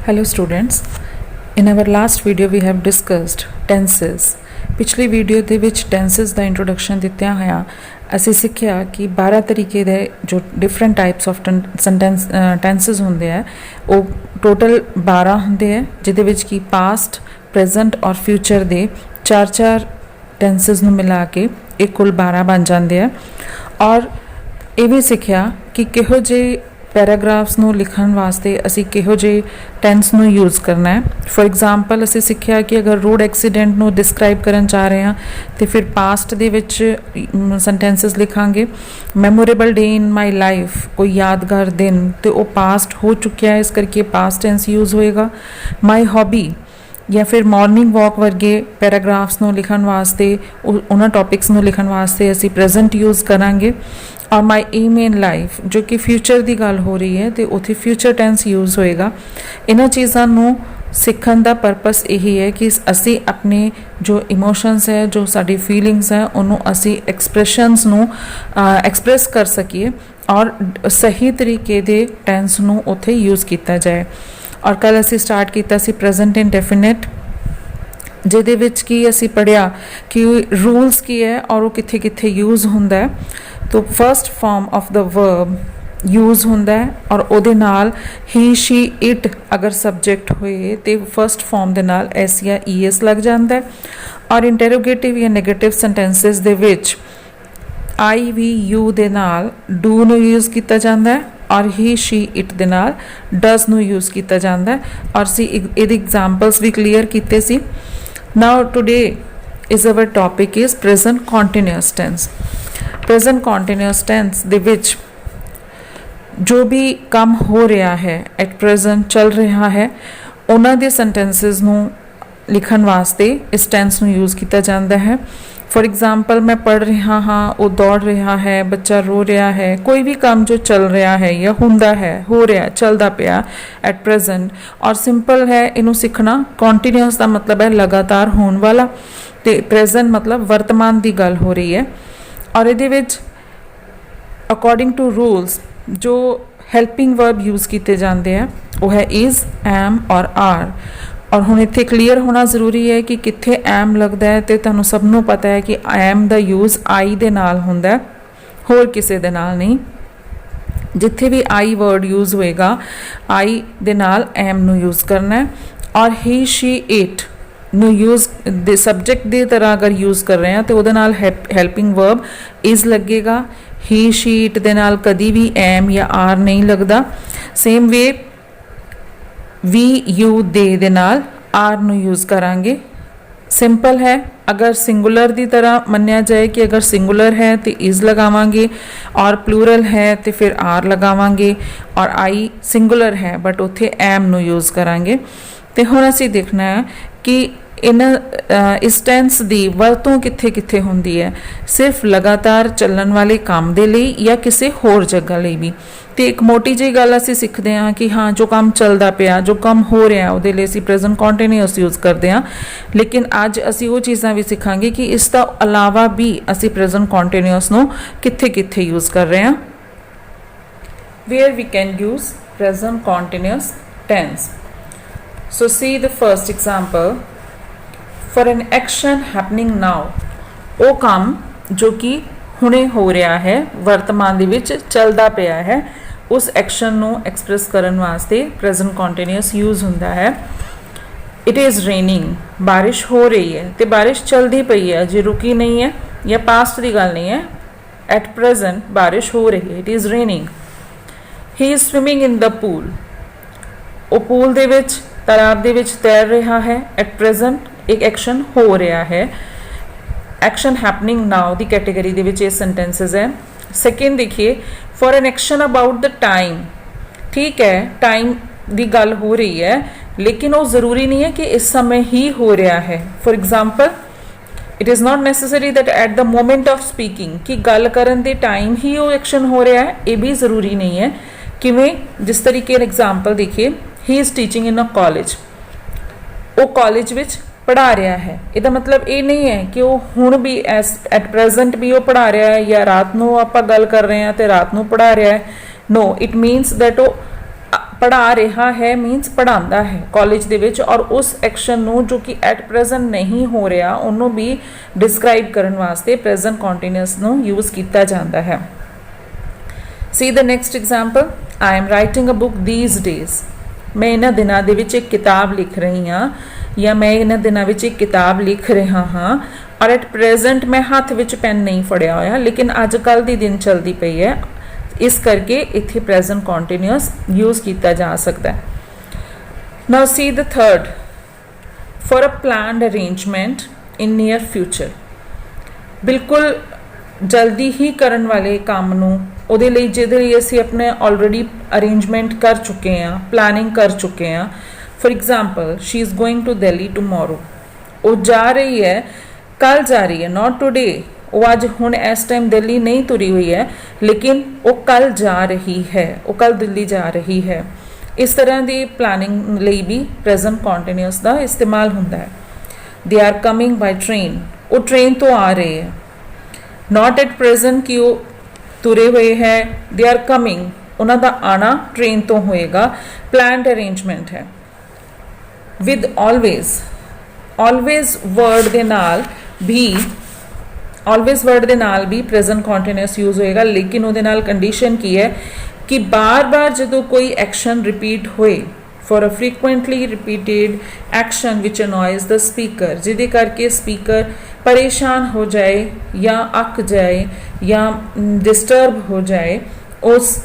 Hello students, in our last video we have discussed tenses. ਪਿਛਲੀ video ਦੇ ਵਿੱਚ tenses ਦਾ introduction ਦਿੱਤਿਆਂ ਹੋਇਆ ਅਸੀਂ ਸਿੱਖਿਆ ਕਿ 12 ਤਰੀਕੇ ਦੇ ਜੋ ਡਿਫਰੈਂਟ ਟਾਈਪਸ ਆਫ tenses ਹੁੰਦੇ ਆ ਉਹ ਟੋਟਲ 12 ਹੁੰਦੇ ਆ ਜਿਹਦੇ ਵਿੱਚ ਕਿ ਪਾਸਟ ਪ੍ਰੈਜ਼ੈਂਟ ਔਰ ਫਿਊਚਰ ਦੇ 4 tenses ਨੂੰ ਮਿਲਾ ਕੇ ਇਹ ਕੁੱਲ 12 ਬਣ ਜਾਂਦੇ ਆ ਔਰ ਇਹ ਵੀ ਸਿੱਖਿਆ ਕਿ ਕਿਹੋ ਜਿਹੇ ਪੈਰਾਗ੍ਰਾਫਸ ਨੂੰ ਲਿਖਣ ਵਾਸਤੇ ਅਸੀਂ ਕਿਹੋ ਜਿਹੇ ਟੈਂਸ ਨੂੰ ਯੂਜ਼ ਕਰਨਾ ਹੈ। ਫॉर ਐਗਜ਼ਾਮਪਲ ਅਸੀਂ ਸਿੱਖਿਆ ਕਿ ਅਗਰ ਰੋਡ ਐਕਸੀਡੈਂਟ ਨੂੰ ਡਿਸਕ੍ਰਾਈਬ ਕਰਨ ਚਾਹ ਰਹੇ ਹਾਂ ਤੇ ਫਿਰ ਪਾਸਟ ਦੇ ਵਿੱਚ ਸੈਂਟੈਂਸਸ ਲਿਖਾਂਗੇ। Memorable day in my life, ਕੋਈ ਯਾਦਗਾਰ ਦਿਨ, ਤੇ ਉਹ ਪਾਸਟ ਹੋ ਚੁੱਕਿਆ ਹੈ, ਇਸ ਕਰਕੇ ਪਾਸਟ ਟੈਂਸ ਯੂਜ਼ ਹੋਏਗਾ। ਮਾਈ ਹੌਬੀ ਜਾਂ ਫਿਰ ਮਾਰਨਿੰਗ ਵਾਕ ਵਰਗੇ ਪੈਰਾਗ੍ਰਾਫਸ ਨੂੰ ਲਿਖਣ ਵਾਸਤੇ ਉਹਨਾਂ ਟੌਪਿਕਸ ਨੂੰ ਲਿਖਣ ਵਾਸਤੇ ਅਸੀਂ ਪ੍ਰੈਜ਼ੈਂਟ ਯੂਜ਼ ਕਰਾਂਗੇ। ਔਰ ਮਾਈ ਏਮ ਇਨ ਲਾਈਫ ਜੋ ਕਿ ਫਿਊਚਰ ਦੀ ਗੱਲ ਹੋ ਰਹੀ ਹੈ ਤੇ ਉੱਥੇ ਫਿਊਚਰ ਟੈਂਸ ਯੂਜ਼ ਹੋਏਗਾ। ਇਹਨਾਂ ਚੀਜ਼ਾਂ ਨੂੰ ਸਿੱਖਣ ਦਾ ਪਰਪਸ ਇਹੀ ਹੈ ਕਿ ਅਸੀਂ ਆਪਣੇ ਜੋ ਇਮੋਸ਼ਨਸ ਹੈ, ਜੋ ਸਾਡੀ ਫੀਲਿੰਗਸ ਹੈ, ਉਹਨੂੰ ਅਸੀਂ ਐਕਸਪ੍ਰੈਸ਼ਨਸ ਨੂੰ ਐਕਸਪ੍ਰੈਸ ਕਰ ਸਕੀਏ ਔਰ ਸਹੀ ਤਰੀਕੇ ਦੇ ਟੈਂਸ ਨੂੰ ਉੱਥੇ ਯੂਜ਼ ਕੀਤਾ ਜਾਏ। ਔਰ ਕੱਲ੍ਹ ਅਸੀਂ ਸਟਾਰਟ ਕੀਤਾ ਸੀ ਪ੍ਰੈਜ਼ੈਂਟ ਇੰਡੈਫੀਨਿਟ, ਜਿਹਦੇ ਵਿੱਚ ਕੀ ਅਸੀਂ ਪੜ੍ਹਿਆ ਕਿ ਰੂਲਸ ਕੀ ਹੈ ਔਰ ਉਹ ਕਿੱਥੇ ਕਿੱਥੇ ਯੂਜ਼ ਹੁੰਦਾ ਹੈ। तो first form of the verb use होंदा है और ਉਹਦੇ ਨਾਲ ही she it अगर सब्जेक्ट होए तो फर्स्ट फॉर्म ਦੇ ਨਾਲ s या es ਲੱਗ ਜਾਂਦਾ ਹੈ। और इंटरोगेटिव या नैगेटिव सेंटेंसेस ਦੇ ਵਿੱਚ I we you ਦੇ ਨਾਲ do ਨੂੰ यूज़ ਕੀਤਾ ਜਾਂਦਾ ਹੈ और he she it ਦੇ ਨਾਲ does ਨੂੰ यूज़ ਕੀਤਾ ਜਾਂਦਾ ਹੈ और ਅਸੀਂ ਇਹਦੇ एग्जांपल्स ਵੀ क्लियर ਕੀਤੇ ਸੀ। Now today is our topic is present continuous tense। Present continuous tense ਦੇ ਵਿੱਚ ਜੋ ਵੀ ਕੰਮ ਹੋ ਰਿਹਾ ਹੈ, ਐਟ ਪ੍ਰੈਜ਼ੈਂਟ ਚੱਲ ਰਿਹਾ ਹੈ, ਉਹਨਾਂ ਦੇ ਸੈਂਟੈਂਸਸ ਨੂੰ ਲਿਖਣ ਵਾਸਤੇ ਇਸ ਟੈਂਸ ਨੂੰ ਯੂਜ਼ ਕੀਤਾ ਜਾਂਦਾ ਹੈ। ਫॉर एग्जांपल मैं पढ़ रहा हाँ, वो दौड़ रहा है, बच्चा रो रहा है, कोई भी काम जो चल रहा है या हुंदा है, हो रहा, चलता पिया एट प्रेजेंट। और सिंपल है इनू सीखना। कॉन्टीन्यूस का मतलब है लगातार होने वाला, तो प्रेजेंट मतलब वर्तमान की गल हो रही है। और ये अकॉर्डिंग टू रूल्स जो हैल्पिंग वर्ब यूज़ किए जाते हैं वो है इज़, एम और आर। और हुण इत्थे क्लीयर होना ज़रूरी है कि कित्थे एम लगता है, तो तुहानूं सबनों पता है कि एम का यूज़ आई दे नाल हुंदा है, होर किसी दे नाल नहीं। जिथे भी आई वर्ड यूज़ होएगा आई दे नाल एम नूं यूज़ करना है। और ही शी इट ਨੂੰ यूज़ ਦੇ सब्जेक्ट ਦੀ तरह अगर यूज़ कर रहे हैं तो ਉਹਦੇ ਨਾਲ ਹੈਲਪਿੰਗ ਵਰਬ ਇਜ਼ ਲੱਗੇਗਾ। ਹੀ ਸ਼ੀ ਇਟ ਦੇ ਨਾਲ ਕਦੀ ਵੀ ਐਮ ਜਾਂ ਆਰ ਨਹੀਂ ਲੱਗਦਾ। ਸੇਮ ਵੇ ਵੀ ਯੂ ਦੇ ਨਾਲ ਆਰ ਨੂੰ यूज़ करांगे। सिंपल है, अगर सिंगुलर की तरह मन्निया जाए कि अगर सिंगुलर है तो इज़ लगावांगे और प्लूरल है तो फिर आर लगावांगे। और आई सिंगुलर है बट उत्थे एम नूं यूज़ करांगे। तो हुण असीं देखना है कि इस टेंस की वरतों कित्थे कित्थे हुंदी है, सिर्फ लगातार चलण वाले काम दे लई या किसी होर जगह लई भी। तो एक मोटी जी गल असीं सिੱਖਦੇ ਹਾਂ कि हाँ जो काम चलता पिया, जो काम हो रहा ਉਹਦੇ ਲਈ ਅਸੀਂ प्रेजेंट कंटीन्यूअस यूज़ करते हैं। लेकिन अज असीं वो चीज़ां भी सिखांगे कि इस तो अलावा भी असीं प्रेजेंट कंटीन्यूअस नूं कित्थे कित्थे यूज़ कर रहे हैं। Where we can use present continuous tense. So see the first example, for an action happening now, ਉਹ ਕੰਮ ਜੋ ਕਿ ਹੁਣੇ ਹੋ ਰਿਹਾ ਹੈ, ਵਰਤਮਾਨ ਦੇ ਵਿੱਚ ਚੱਲਦਾ ਪਿਆ ਹੈ, ਉਸ ਐਕਸ਼ਨ ਨੂੰ ਐਕਸਪ੍ਰੈਸ ਕਰਨ ਵਾਸਤੇ ਪ੍ਰੈਜ਼ੈਂਟ ਕੰਟੀਨਿਊਅਸ ਯੂਜ਼ ਹੁੰਦਾ ਹੈ। ਇਟ ਇਜ਼ ਰੇਨਿੰਗ, ਬਾਰਿਸ਼ ਹੋ ਰਹੀ ਹੈ ਤੇ ਬਾਰਿਸ਼ ਚੱਲਦੀ ਪਈ ਹੈ, ਜੇ ਰੁਕੀ ਨਹੀਂ ਹੈ ਜਾਂ ਪਾਸਟ ਦੀ ਗੱਲ ਨਹੀਂ ਹੈ। ਐਟ ਪ੍ਰੈਜ਼ੈਂਟ ਬਾਰਿਸ਼ ਹੋ ਰਹੀ ਹੈ, it is raining. He is swimming in the pool, ਉਹ ਪੂਲ ਦੇ ਵਿੱਚ तालाब ਦੇ ਵਿੱਚ तैर रहा है। एट प्रेजेंट एक एक्शन हो रहा है। Action happening now the category ਦੇ ਵਿੱਚ ਇਹ सेंटेंसेस है। सेकेंड देखिए, for an action about the time, ठीक है टाइम ਦੀ ਗੱਲ हो रही है लेकिन वो ज़रूरी नहीं है कि इस समय ही हो रहा है। For example it is not necessary that at the moment of speaking कि गल करन दे टाइम ही वो एक्शन हो रहा है, ये भी ज़रूरी नहीं है। किवें जिस तरीके एग्जाम्पल देखिए, he is teaching in a college, वो कॉलेज विच पढ़ा रहा है। इसका मतलब ये नहीं है कि वो हुण भी एट प्रेजेंट भी वो पढ़ा रहा है या रात नूं आपां गल कर रहे हैं तो रात नूं पढ़ा रहा है। नो, इट मीनस दैट वो पढ़ा रहा है मीनस पढ़ाता है कॉलेज दे विच, और उस एक्शन नू जो कि एट प्रेजेंट नहीं हो रहा उन्होंने भी डिस्क्राइब करने वास्ते प्रेजेंट कॉन्टीन्यूअस नू यूज़ किया जाता है। See the next example, I am writing a book these days. मैं इन्हां दिनां दे विच एक किताब लिख रही हाँ, या मैं इन्हां दिनां विच एक किताब लिख रहा हाँ, और एट प्रेजेंट मैं हाथ विच पेन नहीं फड़िया होया, लेकिन अजकल दी दिन चलती पई है, इस करके इत्थे प्रेजेंट कॉन्टीन्यूअस यूज़ किया जा सकता है। Now see the third, for a planned arrangement in near future. बिल्कुल जल्दी ही करन वाले काम नू ਉਹਦੇ ਲਈ ਜਿਹਦੇ ਲਈ ਅਸੀਂ ਆਪਣੇ ਆਲਰੇਡੀ ਅਰੇਂਜਮੈਂਟ ਕਰ ਚੁੱਕੇ ਹਾਂ, ਪਲਾਨਿੰਗ ਕਰ ਚੁੱਕੇ ਹਾਂ। For example she is going to Delhi tomorrow. वो जा रही है, कल जा रही है, नॉट टुडे। वो अज हुण इस टाइम दिल्ली नहीं तुरी हुई है, लेकिन वो कल जा रही है, वो कल दिल्ली जा रही है। इस तरह की प्लानिंग ਲਈ भी प्रेजेंट कॉन्टीन्यूअस का इस्तेमाल होता है। They are coming by train, वो ट्रेन तो आ रहे हैं। नॉट एट प्रेजेंट कि वो तुरे हुए है, दे आर कमिंग, उन्हों का आना ट्रेन तो होएगा, प्लान्ड अरेंजमेंट है। विद ऑलवेज, ऑलवेज वर्ड दे नाल भी, ऑलवेज वर्ड दे नाल भी प्रेजेंट कॉन्टीन्यूअस यूज़ होएगा, लेकिन उहदे नाल कंडीशन की है कि बार बार जो कोई एक्शन रिपीट होए, for a frequently repeated action which annoys the speaker, जिहदे करके स्पीकर परेशान हो जाए या अक जाए या डिस्टर्ब हो जाए, उस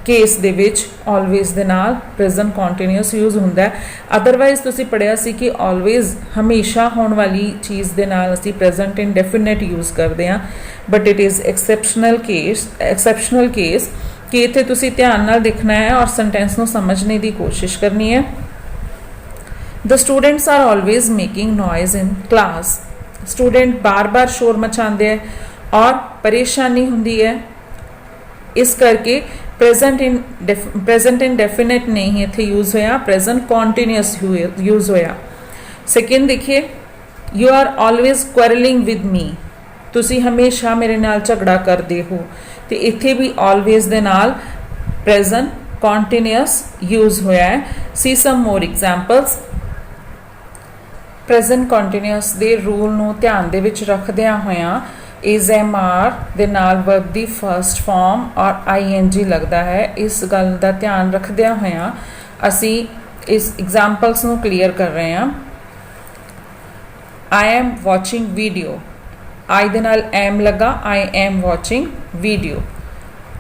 case they which always they नाल प्रेजेंट कॉन्टीन्यूअस यूज़ होंदा है। अदरवाइज तुसी पढ़िया सी कि ऑलवेज हमेशा होने वाली चीज़ दे नाल असी प्रेजेंट इंडेफिनेट यूज़ करते हैं, बट इट इज़ एक्सैप्शनल केस कि इत्थे तुसी ध्यान नाल देखना है और सेंटेंस नूं समझने की कोशिश करनी है। The students are always making noise in class. Student बार बार शोर मचाते हैं और परेशानी होंदी है, इस करके प्रेजेंट इंडेफिनेट नहीं इत्थे यूज़ होया, प्रेजेंट कॉन्टीन्यूअस यूज़ होया। सेकेंड देखिए, you are always quarrelling with me, तुसी हमेशा मेरे नाल झगड़ा करते हो, तो इत्थे भी ऑलवेज दे नाल प्रेजेंट कॉन्टीन्यूअस यूज़ होया है। सी सम मोर एग्जाम्पल्स। प्रेजेंट कॉन्टीन्यूअस दे रूल नूं ध्यान दे विच रखदियां होयां इज़ एम आर दे नाल वर्ब दी फर्स्ट फॉर्म और ING लगता है। इस गल का ध्यान रखदियां होयां असी इस एग्जाम्पल्स नूं क्लीयर कर रहे हैं। I am watching video, I दे नाल एम लगा, I am watching video.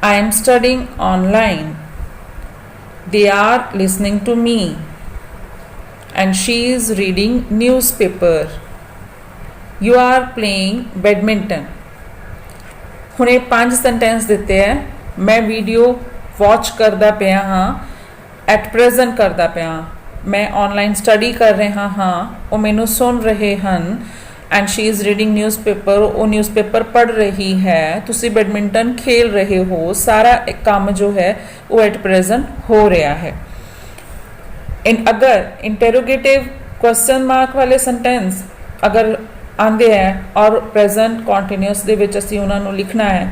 I am studying online, they are listening to me, and she is reading newspaper. You are playing badminton. हुणे 5 सेंटेंस दिते हैं। मैं वीडियो वॉच करदा पिया हाँ, एट प्रेजेंट करदा पिया, मैं ऑनलाइन स्टडी कर रहा हाँ, वो मैनू सुन रहे हैं, and she is reading newspaper, वो न्यूज़पेपर पढ़ रही है, तुसी बैडमिंटन खेल रहे हो। सारा एक काम जो है वो एट प्रेजेंट हो रहा है। अगर इंटेरोगेटिव क्वेश्चन मार्क वाले सेंटेंस अगर आंदे हैं और प्रेजेंट कॉन्टीन्यूअस दे विच असीं उन्हां नूं लिखना है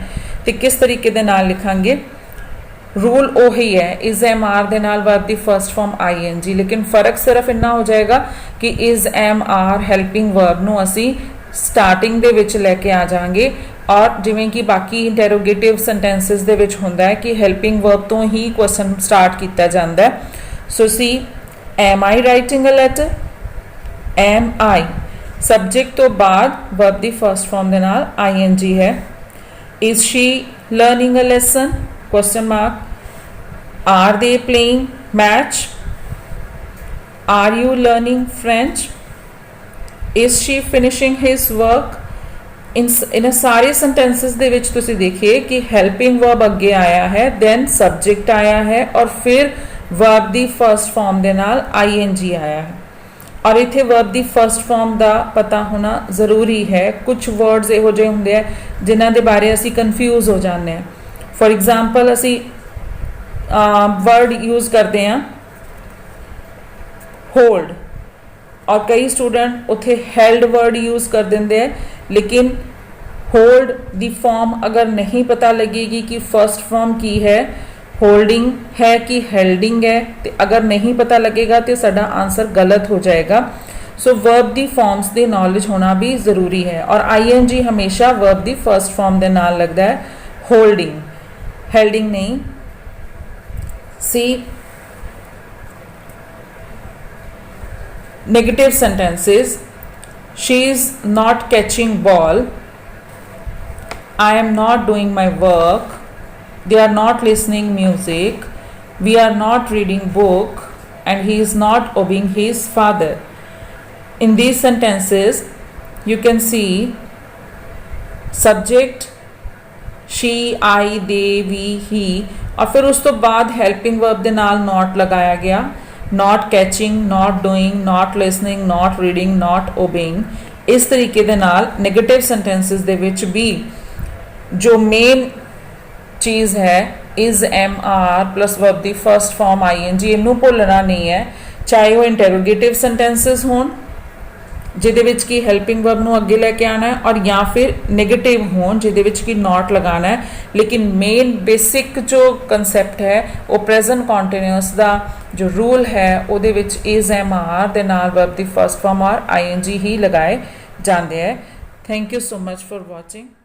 तो किस तरीके दे नाल लिखांगे। रूल उही है, इज़ एम आर दे नाल वर्ब दी फर्स्ट फॉर्म ING, लेकिन फर्क सिर्फ इन्ना हो जाएगा कि is am are helping verb नूं असीं स्टार्टिंग दे विच लैके आ जाएंगे, और जिवें कि बाकी इंटेरोगेटिव सेंटेंसिस दे विच हुंदा है कि हैल्पिंग वर्ब तो ही क्वेश्चन स्टार्ट किया जाता है। So see, am I writing a letter, am I subject तो बाद वर्ब दी फर्स्ट फॉर्म दे नाल ING है। Is she learning a lesson, question mark. Are they playing match, are you learning French. Is she finishing his work. इन सारे sentences दे विच तुसी देखिए कि हेल्पिंग वर्ब अगे आया है, देन सब्जेक्ट आया है, और फिर वर्ब दी फर्स्ट फॉर्म दे नाल ING आया है। और इत्थे वर्ब दी फर्स्ट फॉर्म का पता होना ज़रूरी है। कुछ वर्ड्स इहो जिहे हुंदे हैं जिन्हां दे बारे असी कन्फ्यूज़ हो जाते हैं। फॉर एग्जाम्पल असी वर्ड यूज़ करते हैं होल्ड, और कई स्टूडेंट उत्थे हेल्ड वर्ड यूज़ कर देंगे हैं, लेकिन होल्ड दी फॉर्म अगर नहीं पता लगेगी कि फर्स्ट फॉर्म की है होल्डिंग है कि हेल्डिंग है, तो अगर नहीं पता लगेगा तो साडा आंसर गलत हो जाएगा। सो वर्ब दी फॉर्म्स दी नॉलेज होना भी ज़रूरी है। और ING हमेशा वर्ब दी फर्स्ट फॉर्म दे नाल लगता है, होल्डिंग, हेल्डिंग नहीं। See negative sentences, she is not catching ball, I am not doing my work, they are not listening music, we are not reading book, and he is not obeying his father. In these sentences you can see subject she, I, they, we, he, और फिर उस तो बाद helping verb दे नाल not लगाया गया। Not catching, not doing, not listening, not reading, not obeying. इस तरीके दे नाल नेगेटिव सेंटेंसेस दे विच भी जो मेन चीज़ है इज MR प्लस वर्ब दी फर्स्ट फॉर्म ING, इनू भुलना नहीं है। चाहे वो इंटरोगेटिव सेंटेंसेस होन जिहदे विच की हेल्पिंग वर्ब नू अगे लैके आना है, और या फिर नेगेटिव होन जिहदे विच की नॉट लगाना है। लेकिन मेन बेसिक जो कंसैप्ट है वो प्रेजेंट कॉन्टीन्यूअस दा जो रूल है उहदे विच इज MR दे नाल वर्ब दी फर्स्ट फॉर्म और ING ही लगाए जाते हैं। Thank you so much for watching.